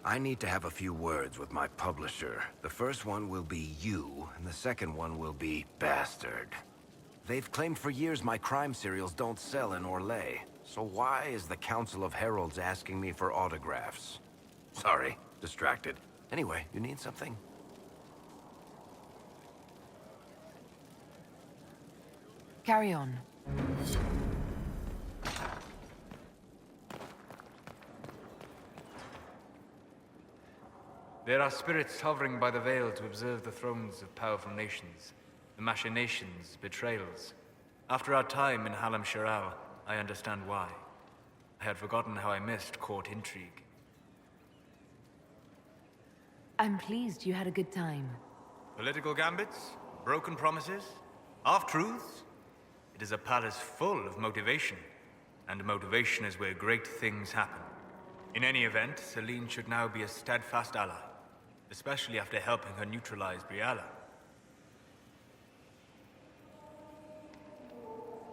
I need to have a few words with my publisher. The first one will be you, and the second one will be Bastard. They've claimed for years my crime serials don't sell in Orlais. So why is the Council of Heralds asking me for autographs? Sorry, distracted. Anyway, you need something? Carry on. There are spirits hovering by the veil to observe the thrones of powerful nations, the machinations, betrayals. After our time in Halam Shiral, I understand why. I had forgotten how I missed court intrigue. I'm pleased you had a good time. Political gambits, broken promises, half-truths. It is a palace full of motivation, and motivation is where great things happen. In any event, Celine should now be a steadfast ally, especially after helping her neutralize Briala.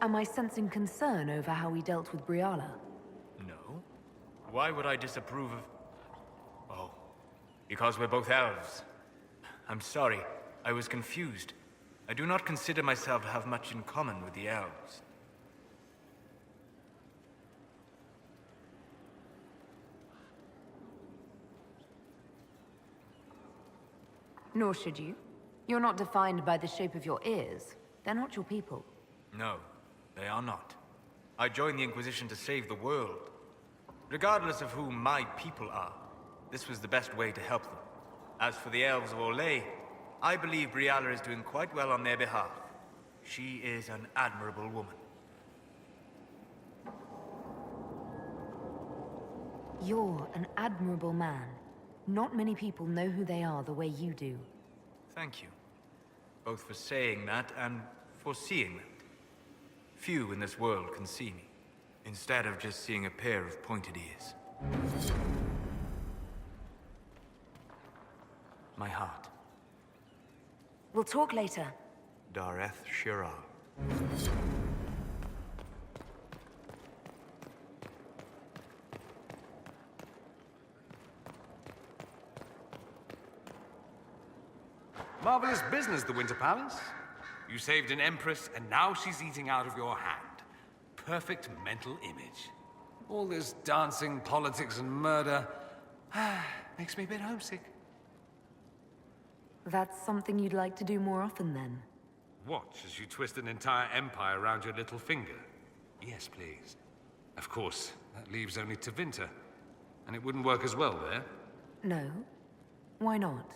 Am I sensing concern over how we dealt with Briala? No. Why would I disapprove of... Oh, because we're both elves. I'm sorry, I was confused. I do not consider myself to have much in common with the elves. Nor should you. You're not defined by the shape of your ears. They're not your people. No, they are not. I joined the Inquisition to save the world. Regardless of who my people are, this was the best way to help them. As for the elves of Orlais, I believe Briala is doing quite well on their behalf. She is an admirable woman. You're an admirable man. Not many people know who they are the way you do. Thank you. Both for saying that and for seeing that. Few in this world can see me, instead of just seeing a pair of pointed ears. My heart. We'll talk later. Dareth Shiral. Marvelous business, the Winter Palace. You saved an empress, and now she's eating out of your hand. Perfect mental image. All this dancing, politics, and murder makes me a bit homesick. That's something you'd like to do more often, then? Watch as you twist an entire empire around your little finger. Yes, please. Of course, that leaves only Tevinter. And it wouldn't work as well there. No. Why not?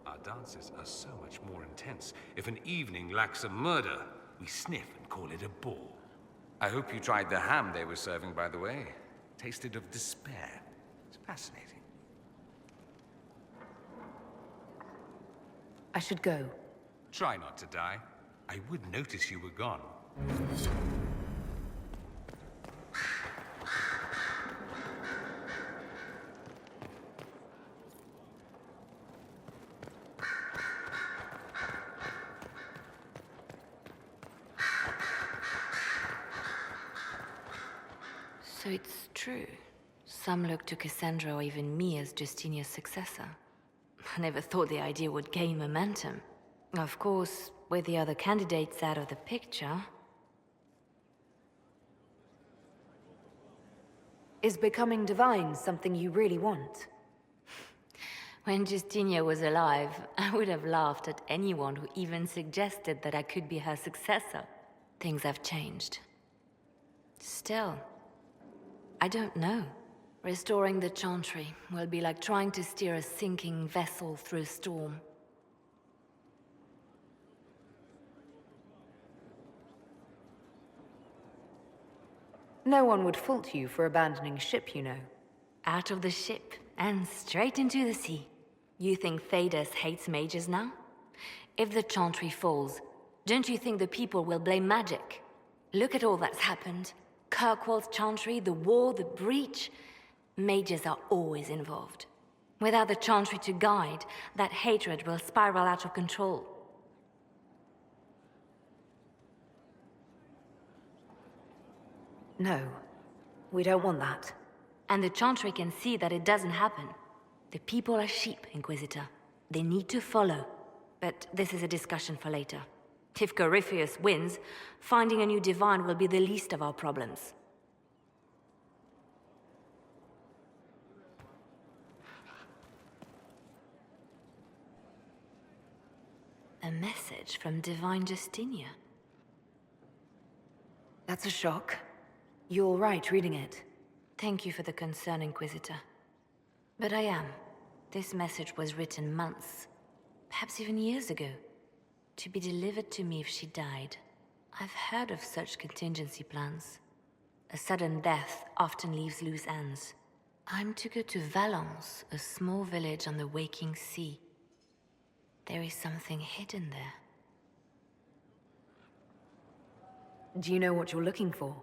Our dances are so much more intense. If an evening lacks a murder, we sniff and call it a ball. I hope you tried the ham they were serving, by the way. Tasted of despair. It's fascinating. I should go. Try not to die. I would notice you were gone. So it's true. Some look to Cassandra or even me as Justinia's successor. I never thought the idea would gain momentum. Of course, with the other candidates out of the picture... Is becoming divine something you really want? When Justinia was alive, I would have laughed at anyone who even suggested that I could be her successor. Things have changed. Still, I don't know. Restoring the Chantry will be like trying to steer a sinking vessel through a storm. No one would fault you for abandoning ship, you know. Out of the ship and straight into the sea. You think Thedas hates mages now? If the Chantry falls, don't you think the people will blame magic? Look at all that's happened. Kirkwall's Chantry, the war, the breach. Mages are always involved. Without the Chantry to guide, that hatred will spiral out of control. No, we don't want that. And the Chantry can see that it doesn't happen. The people are sheep, Inquisitor. They need to follow. But this is a discussion for later. If Corypheus wins, finding a new divine will be the least of our problems. A message from Divine Justinia. That's a shock. You're right reading it. Thank you for the concern, Inquisitor. But I am. This message was written months, perhaps even years ago, to be delivered to me if she died. I've heard of such contingency plans. A sudden death often leaves loose ends. I'm to go to Valence, a small village on the waking sea. There is something hidden there. Do you know what you're looking for?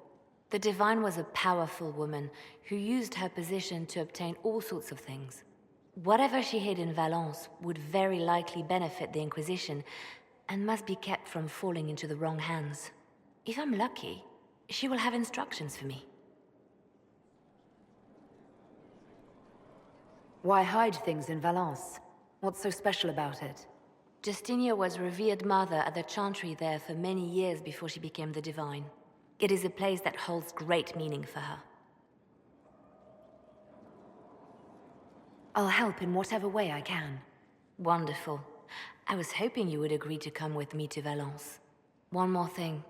The Divine was a powerful woman who used her position to obtain all sorts of things. Whatever she hid in Valence would very likely benefit the Inquisition and must be kept from falling into the wrong hands. If I'm lucky, she will have instructions for me. Why hide things in Valence? What's so special about it? Justinia was revered mother at the chantry there for many years before she became the Divine. It is a place that holds great meaning for her. I'll help in whatever way I can. Wonderful. I was hoping you would agree to come with me to Valence. One more thing.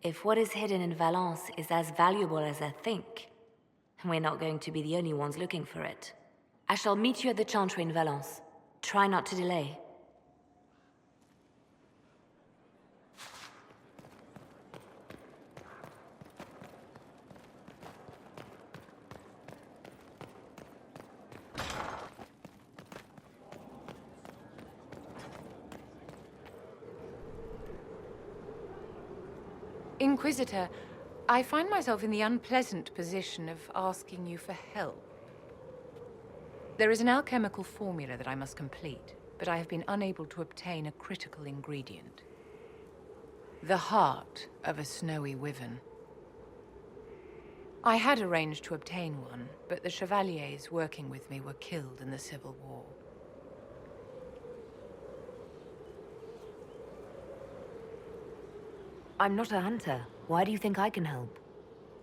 If what is hidden in Valence is as valuable as I think, we're not going to be the only ones looking for it. I shall meet you at the chantry in Valence. Try not to delay. Inquisitor, I find myself in the unpleasant position of asking you for help. There is an alchemical formula that I must complete, but I have been unable to obtain a critical ingredient. The heart of a snowy wyvern. I had arranged to obtain one, but the chevaliers working with me were killed in the Civil War. I'm not a hunter. Why do you think I can help?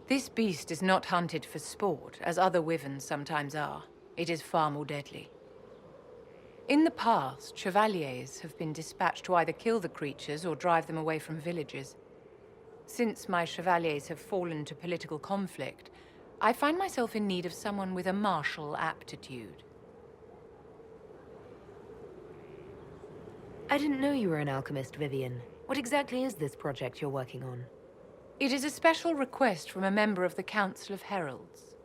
This beast is not hunted for sport, as other wyverns sometimes are. It is far more deadly. In the past, chevaliers have been dispatched to either kill the creatures or drive them away from villages. Since my chevaliers have fallen to political conflict, I find myself in need of someone with a martial aptitude. I didn't know you were an alchemist, Vivian. What exactly is this project you're working on? It is a special request from a member of the Council of Heralds.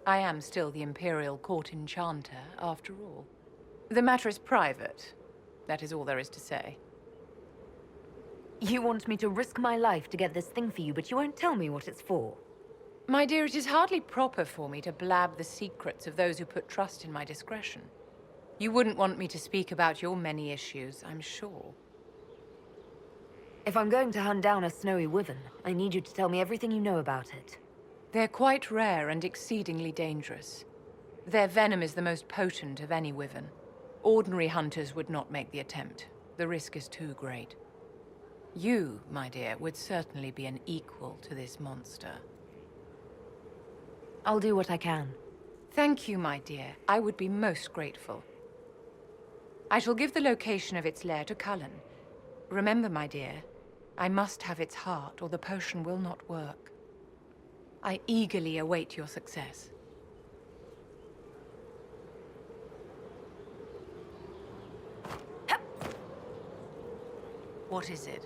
I am still the Imperial Court Enchanter, after all. The matter is private. That is all there is to say. You want me to risk my life to get this thing for you, but you won't tell me what it's for. My dear, it is hardly proper for me to blab the secrets of those who put trust in my discretion. You wouldn't want me to speak about your many issues, I'm sure. If I'm going to hunt down a snowy wyvern, I need you to tell me everything you know about it. They're quite rare and exceedingly dangerous. Their venom is the most potent of any wyvern. Ordinary hunters would not make the attempt. The risk is too great. You, my dear, would certainly be an equal to this monster. I'll do what I can. Thank you, my dear. I would be most grateful. I shall give the location of its lair to Cullen. Remember, my dear, I must have its heart, or the potion will not work. I eagerly await your success. What is it?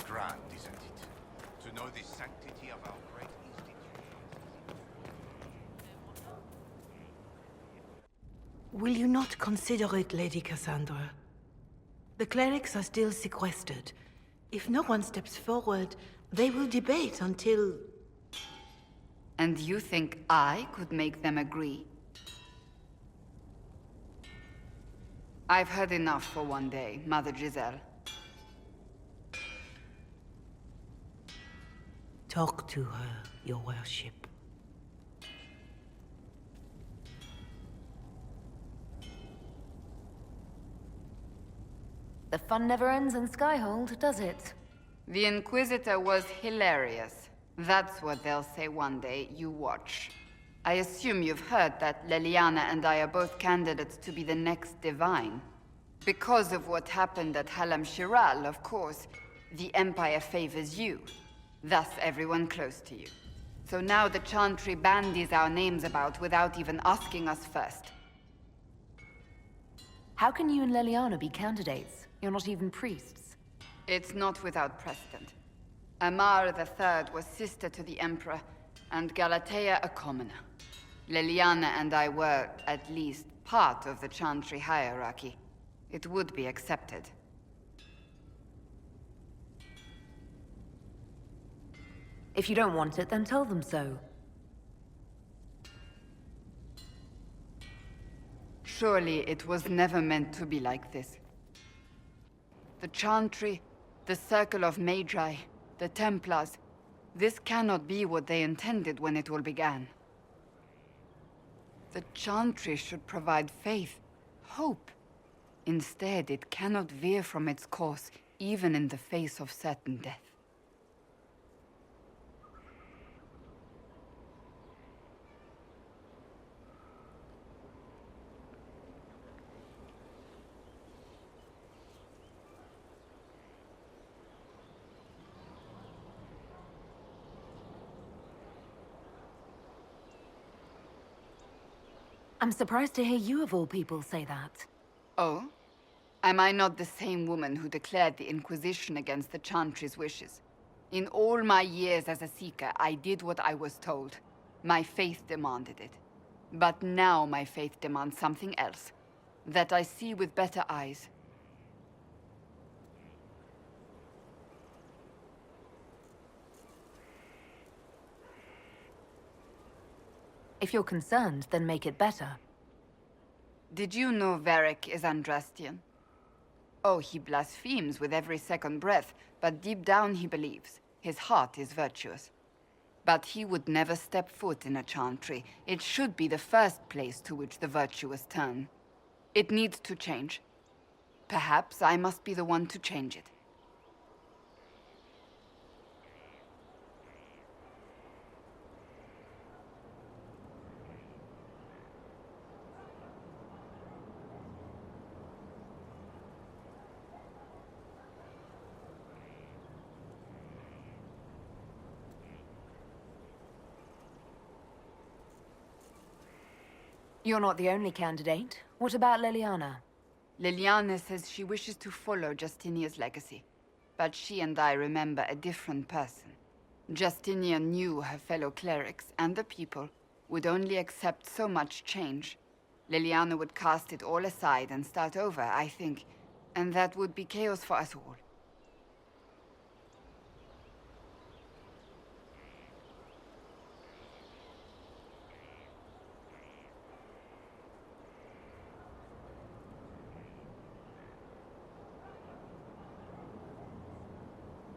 Grand, isn't it? To know the sanctity of our great institution. Will you not consider it, Lady Cassandra? The clerics are still sequestered. If no one steps forward, they will debate until... And you think I could make them agree? I've heard enough for one day, Mother Giselle. Talk to her, your worship. The fun never ends in Skyhold, does it? The Inquisitor was hilarious. That's what they'll say one day, you watch. I assume you've heard that Leliana and I are both candidates to be the next Divine. Because of what happened at Halam Shiral, of course, the Empire favors you. Thus everyone close to you. So now the Chantry bandies our names about without even asking us first. How can you and Leliana be candidates? You're not even priests. It's not without precedent. Amar III was sister to the Emperor, and Galatea a commoner. Leliana and I were, at least, part of the Chantry hierarchy. It would be accepted. If you don't want it, then tell them so. Surely it was never meant to be like this. The Chantry, the Circle of Magi, the Templars, this cannot be what they intended when it all began. The Chantry should provide faith, hope. Instead, it cannot veer from its course, even in the face of certain death. I'm surprised to hear you of all people say that. Oh? Am I not the same woman who declared the Inquisition against the Chantry's wishes? In all my years as a Seeker, I did what I was told. My faith demanded it. But now my faith demands something else. That I see with better eyes. If you're concerned, then make it better. Did you know Varric is Andrastian? Oh, he blasphemes with every second breath, but deep down he believes. His heart is virtuous. But he would never step foot in a Chantry. It should be the first place to which the virtuous turn. It needs to change. Perhaps I must be the one to change it. You're not the only candidate. What about Leliana? Liliana says she wishes to follow Justinia's legacy. But she and I remember a different person. Justinia knew her fellow clerics and the people would only accept so much change. Liliana would cast it all aside and start over, I think. And that would be chaos for us all.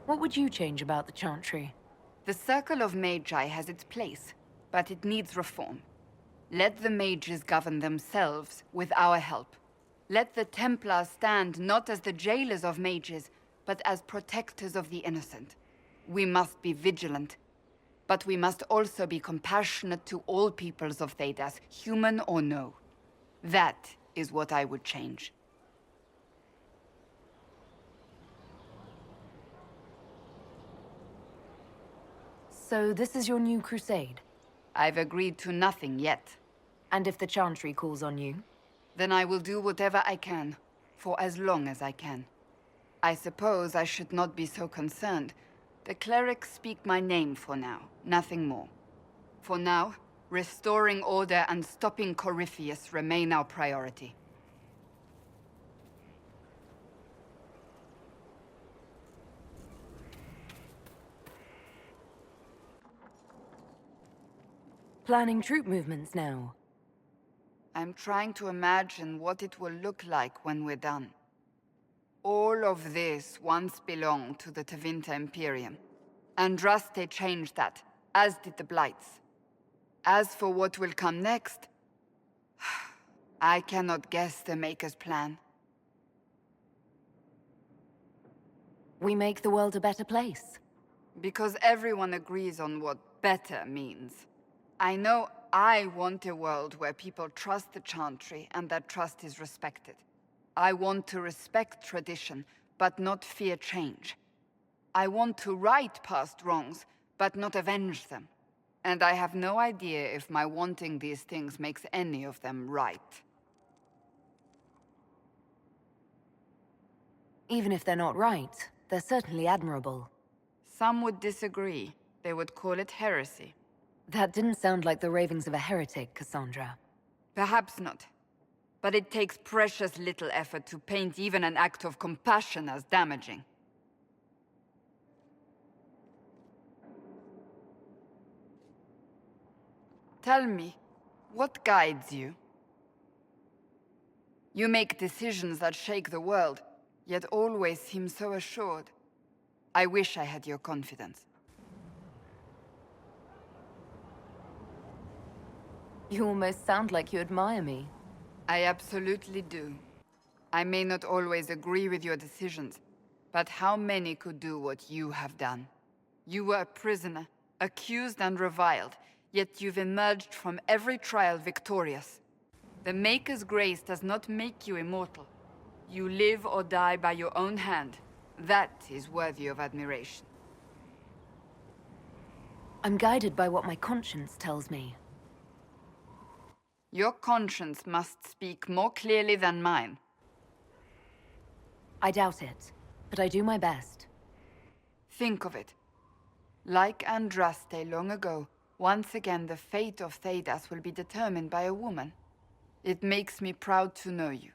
What would you change about the Chantry? The Circle of Magi has its place, but it needs reform. Let the mages govern themselves with our help. Let the Templars stand not as the jailers of mages, but as protectors of the innocent. We must be vigilant, but we must also be compassionate to all peoples of Thedas, human or no. That is what I would change. So this is your new crusade? I've agreed to nothing yet. And if the Chantry calls on you? Then I will do whatever I can, for as long as I can. I suppose I should not be so concerned. The clerics speak my name for now, nothing more. For now, restoring order and stopping Corypheus remain our priority. Planning troop movements now. I'm trying to imagine what it will look like when we're done. All of this once belonged to the Tevinter Imperium. Andraste changed that, as did the Blights. As for what will come next, I cannot guess the Maker's plan. We make the world a better place. Because everyone agrees on what better means. I know I want a world where people trust the Chantry and that trust is respected. I want to respect tradition, but not fear change. I want to right past wrongs, but not avenge them. And I have no idea if my wanting these things makes any of them right. Even if they're not right, they're certainly admirable. Some would disagree. They would call it heresy. That didn't sound like the ravings of a heretic, Cassandra. Perhaps not. But it takes precious little effort to paint even an act of compassion as damaging. Tell me, what guides you? You make decisions that shake the world, yet always seem so assured. I wish I had your confidence. You almost sound like you admire me. I absolutely do. I may not always agree with your decisions, but how many could do what you have done? You were a prisoner, accused and reviled, yet you've emerged from every trial victorious. The Maker's grace does not make you immortal. You live or die by your own hand. That is worthy of admiration. I'm guided by what my conscience tells me. Your conscience must speak more clearly than mine. I doubt it, but I do my best. Think of it. Like Andraste long ago, once again the fate of Thedas will be determined by a woman. It makes me proud to know you.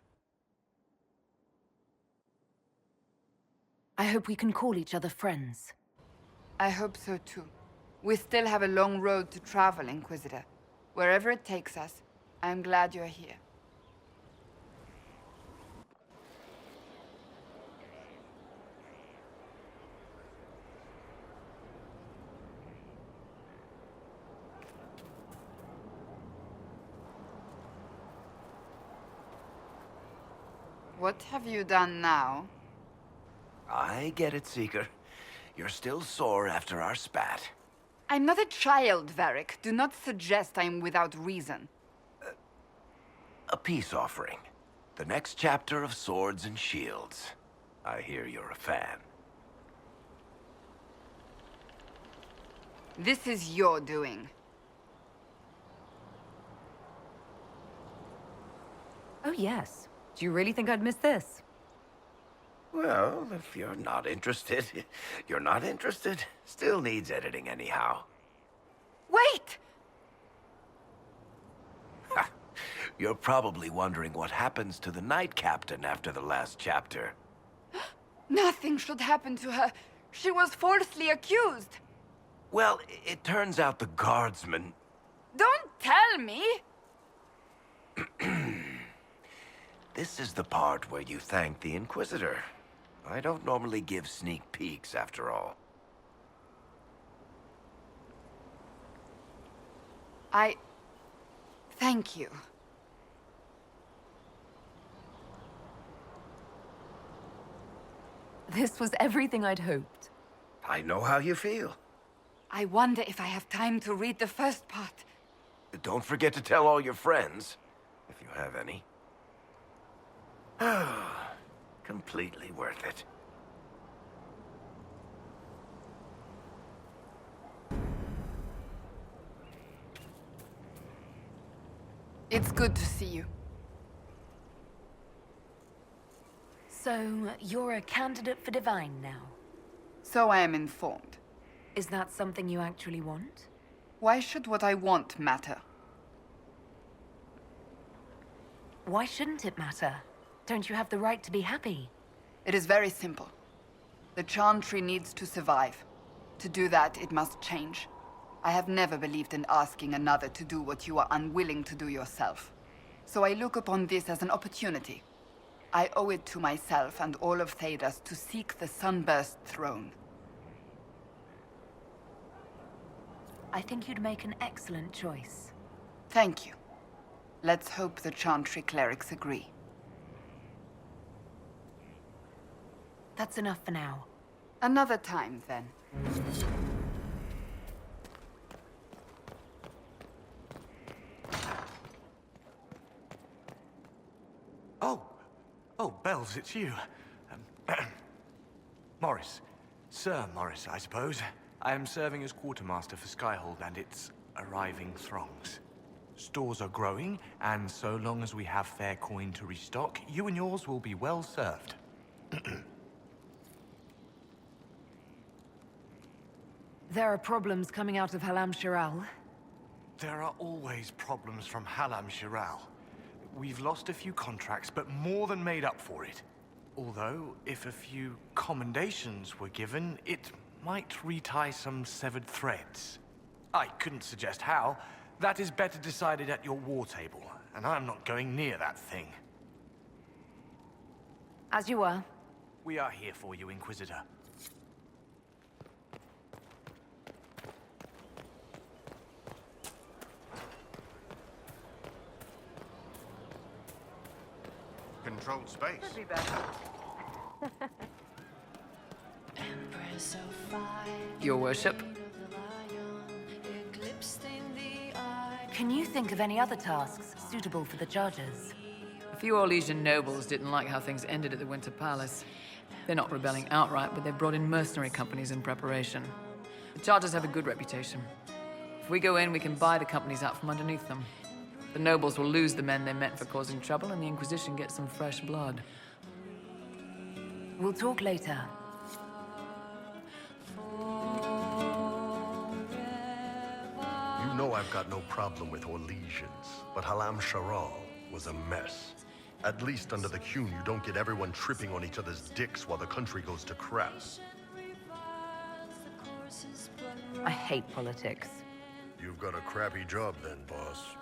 I hope we can call each other friends. I hope so too. We still have a long road to travel, Inquisitor. Wherever it takes us, I'm glad you're here. What have you done now? I get it, Seeker. You're still sore after our spat. I'm not a child, Varric. Do not suggest I'm without reason. A peace offering. The next chapter of Swords and Shields. I hear you're a fan. This is your doing. Oh yes. Do you really think I'd miss this? Well, if you're not interested, you're not interested. Still needs editing anyhow. Wait! You're probably wondering what happens to the Knight Captain after the last chapter. Nothing should happen to her. She was falsely accused. Well, it turns out the guardsman... Don't tell me! This is the part where you thank the Inquisitor. I don't normally give sneak peeks, after all. Thank you. This was everything I'd hoped. I know how you feel. I wonder if I have time to read the first part. Don't forget to tell all your friends, if you have any. Completely worth it. It's good to see you. So, you're a candidate for Divine now? So I am informed. Is that something you actually want? Why should what I want matter? Why shouldn't it matter? Don't you have the right to be happy? It is very simple. The Chantry needs to survive. To do that, it must change. I have never believed in asking another to do what you are unwilling to do yourself. So I look upon this as an opportunity. I owe it to myself and all of Thedas to seek the Sunburst throne. I think you'd make an excellent choice. Thank you. Let's hope the Chantry clerics agree. That's enough for now. Another time, then. Oh, Bells, it's you. Morris. Sir Morris, I suppose. I am serving as quartermaster for Skyhold and its arriving throngs. Stores are growing, and so long as we have fair coin to restock, you and yours will be well served. There are problems coming out of Halam Shiral. There are always problems from Halam Shiral. We've lost a few contracts, but more than made up for it. Although, if a few commendations were given, it might retie some severed threads. I couldn't suggest how. That is better decided at your war table, and I'm not going near that thing. As you were. We are here for you, Inquisitor. Controlled space. Could be better. Your worship. Can you think of any other tasks suitable for the Chargers? A few Orlesian nobles didn't like how things ended at the Winter Palace. They're not rebelling outright, but they've brought in mercenary companies in preparation. The Chargers have a good reputation. If we go in, we can buy the companies out from underneath them. The nobles will lose the men they meant for causing trouble, and the Inquisition gets some fresh blood. We'll talk later. You know I've got no problem with Orlesians, but Halam Sharal was a mess. At least under the Qun, you don't get everyone tripping on each other's dicks while the country goes to crap. I hate politics. You've got a crappy job then, boss.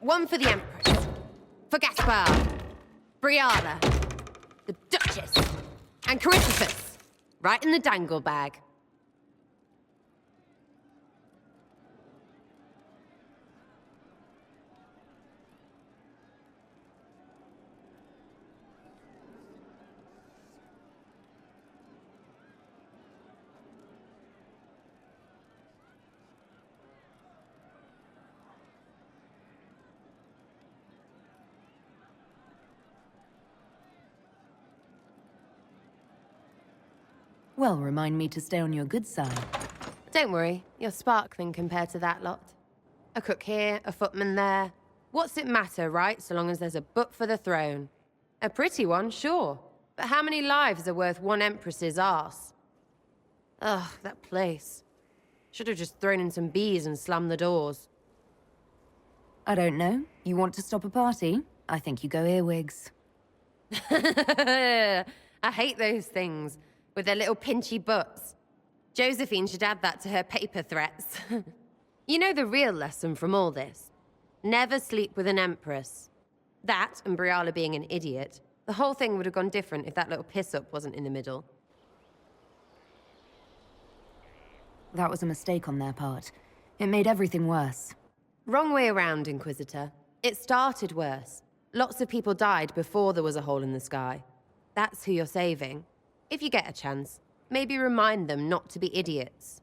One for the Empress, for Gaspar, Brianna, the Duchess, and Caristaphus, right in the dangle bag. Well, remind me to stay on your good side. Don't worry, you're sparkling compared to that lot. A cook here, a footman there. What's it matter, right, so long as there's a butt for the throne? A pretty one, sure. But how many lives are worth one empress's arse? Ugh, that place. Should have just thrown in some bees and slammed the doors. I don't know. You want to stop a party? I think you go earwigs. I hate those things, with their little pinchy butts. Josephine should add that to her paper threats. You know the real lesson from all this? Never sleep with an empress. That, and Briala being an idiot, the whole thing would have gone different if that little piss-up wasn't in the middle. That was a mistake on their part. It made everything worse. Wrong way around, Inquisitor. It started worse. Lots of people died before there was a hole in the sky. That's who you're saving. If you get a chance, maybe remind them not to be idiots.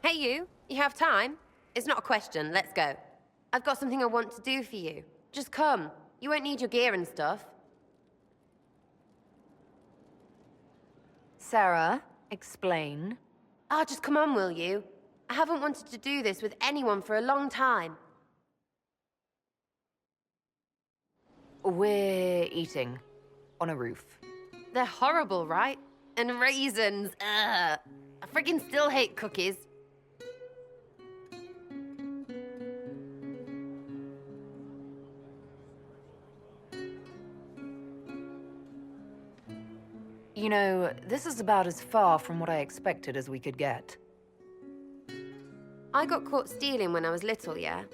Hey you have time? It's not a question, let's go. I've got something I want to do for you. Just come. You won't need your gear and stuff. Sarah, explain. Ah, just come on, will you? I haven't wanted to do this with anyone for a long time. We're eating. On a roof. They're horrible, right? And raisins, ugh. I friggin' still hate cookies. You know, this is about as far from what I expected as we could get. I got caught stealing when I was little, yeah?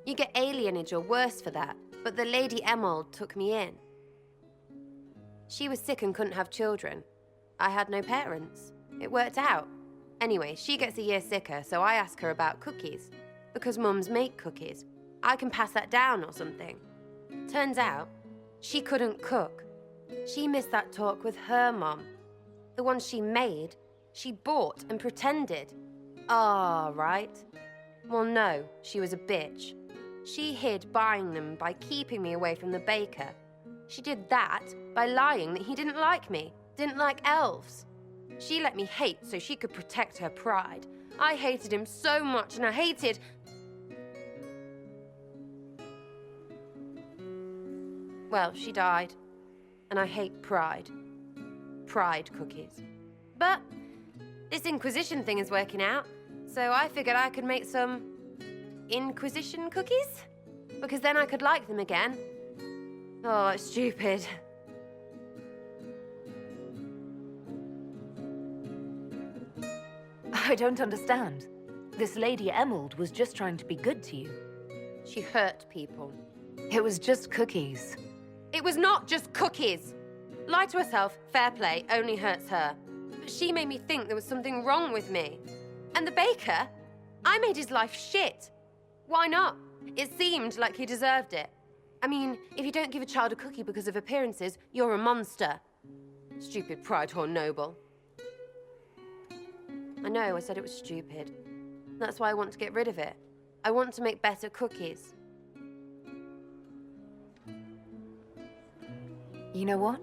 You get alienage or worse for that, but the Lady Emerald took me in. She was sick and couldn't have children. I had no parents. It worked out. Anyway, she gets a year sicker, so I ask her about cookies. Because mums make cookies. I can pass that down or something. Turns out, she couldn't cook. She missed that talk with her mom. The one she made, she bought and pretended. Ah, right. Well, no, she was a bitch. She hid buying them by keeping me away from the baker. She did that by lying that he didn't like me, didn't like elves. She let me hate so she could protect her pride. I hated him so much, and I hated... Well, she died. And I hate pride. Pride cookies. But this Inquisition thing is working out, so I figured I could make some Inquisition cookies? Because then I could like them again. Oh, it's stupid. I don't understand. This Lady Emerald was just trying to be good to you. She hurt people. It was just cookies. It was not just cookies. Lie to herself, fair play, only hurts her. But she made me think there was something wrong with me. And the baker? I made his life shit. Why not? It seemed like he deserved it. I mean, if you don't give a child a cookie because of appearances, you're a monster. Stupid pride or noble. I know, I said it was stupid. That's why I want to get rid of it. I want to make better cookies. You know what?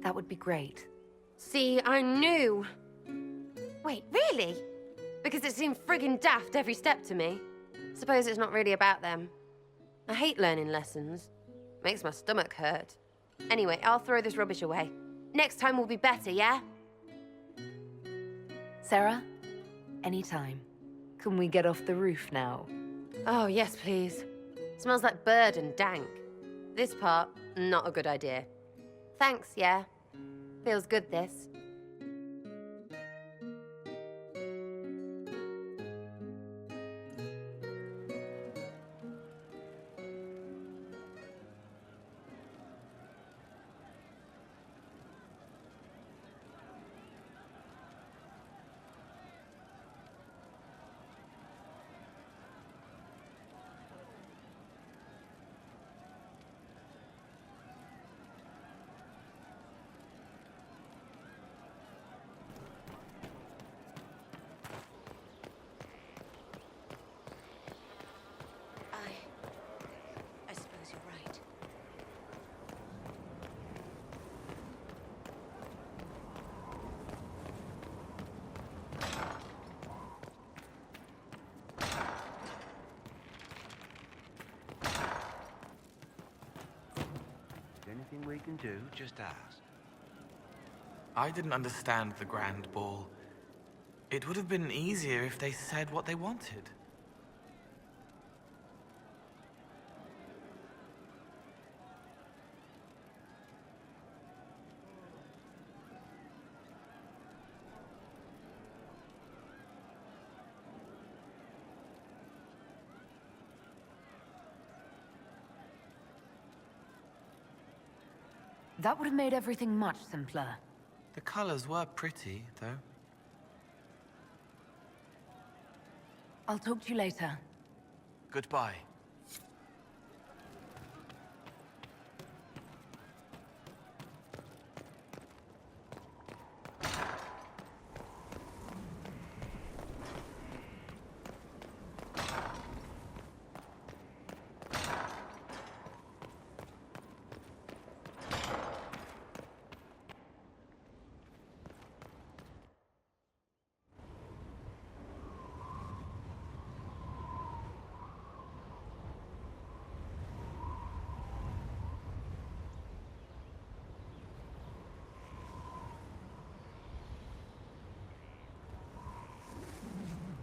That would be great. See, I knew. Wait, really? Because it seemed friggin' daft every step to me. Suppose it's not really about them. I hate learning lessons. Makes my stomach hurt. Anyway, I'll throw this rubbish away. Next time will be better, yeah? Sarah, anytime. Can we get off the roof now? Oh, yes, please. Smells like bird and dank. This part, not a good idea. Thanks, yeah. Feels good, this. I suppose you're right. Anything we can do, just ask. I didn't understand the Grand Ball. It would have been easier if they said what they wanted. That would have made everything much simpler. The colors were pretty, though. I'll talk to you later. Goodbye.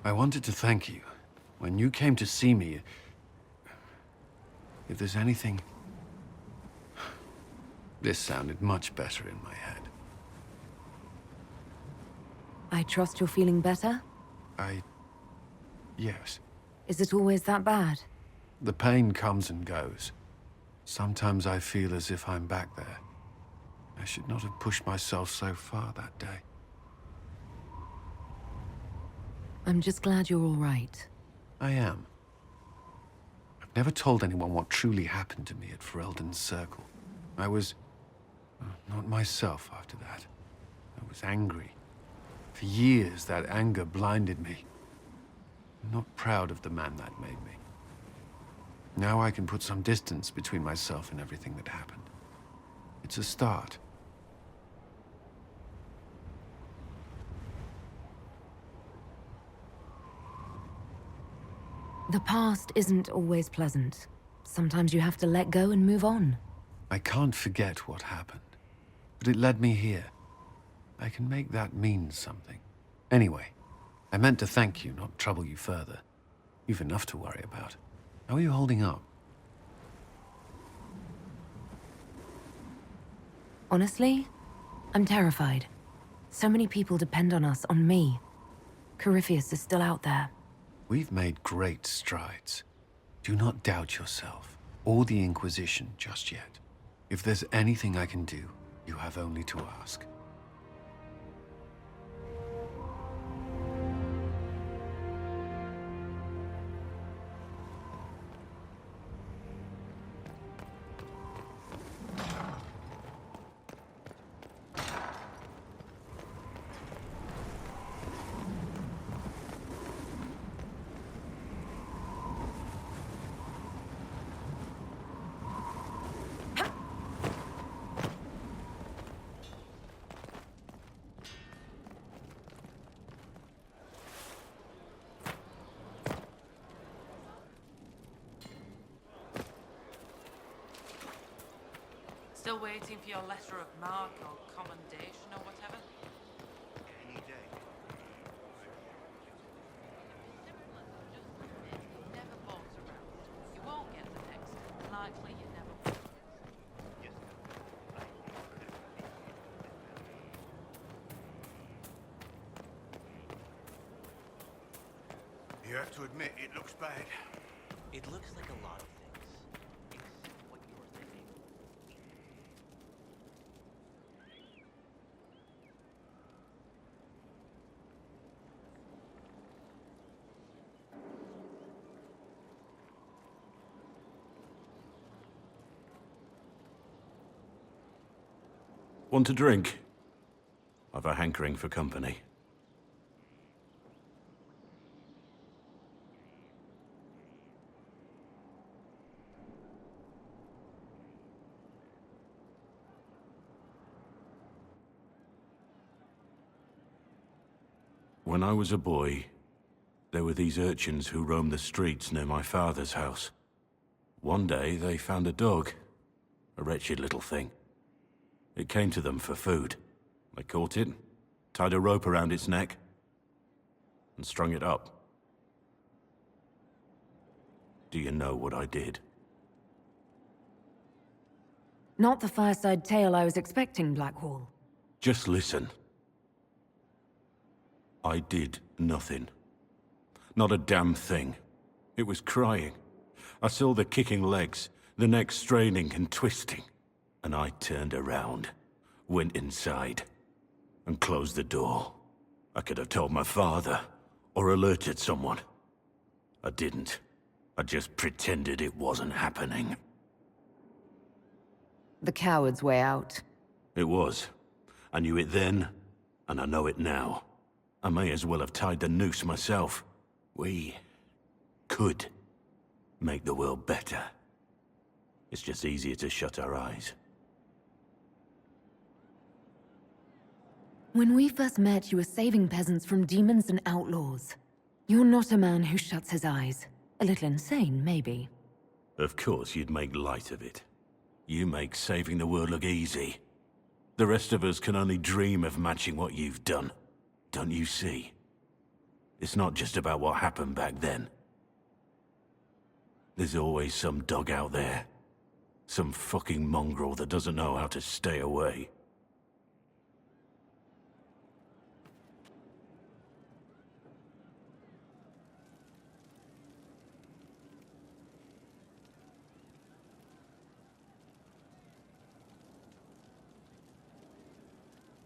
I wanted to thank you. When you came to see me, if there's anything... This sounded much better in my head. I trust you're feeling better? Yes. Is it always that bad? The pain comes and goes. Sometimes I feel as if I'm back there. I should not have pushed myself so far that day. I'm just glad you're all right. I am. I've never told anyone what truly happened to me at Ferelden's Circle. I was... not myself after that. I was angry. For years, that anger blinded me. I'm not proud of the man that made me. Now I can put some distance between myself and everything that happened. It's a start. The past isn't always pleasant. Sometimes you have to let go and move on. I can't forget what happened, but it led me here. I can make that mean something. Anyway, I meant to thank you, not trouble you further. You've enough to worry about. How are you holding up? Honestly, I'm terrified. So many people depend on us, on me. Corypheus is still out there. We've made great strides. Do not doubt yourself, or the Inquisition just yet. If there's anything I can do, you have only to ask. Still waiting for your letter of marque or commendation or whatever? Any day. Never falls around. You won't get the next. Likely you never will. You have to admit, it looks bad. It looks like a lot of things. It's what you're thinking. Want a drink? I've a hankering for company. When I was a boy, there were these urchins who roamed the streets near my father's house. One day, they found a dog. A wretched little thing. It came to them for food. They caught it, tied a rope around its neck, and strung it up. Do you know what I did? Not the fireside tale I was expecting, Blackwall. Just listen. I did nothing. Not a damn thing. It was crying. I saw the kicking legs, the neck straining and twisting. And I turned around, went inside, and closed the door. I could have told my father, or alerted someone. I didn't. I just pretended it wasn't happening. The coward's way out. It was. I knew it then, and I know it now. I may as well have tied the noose myself. We could make the world better. It's just easier to shut our eyes. When we first met, you were saving peasants from demons and outlaws. You're not a man who shuts his eyes. A little insane, maybe. Of course you'd make light of it. You make saving the world look easy. The rest of us can only dream of matching what you've done. Don't you see? It's not just about what happened back then. There's always some dog out there. Some fucking mongrel that doesn't know how to stay away.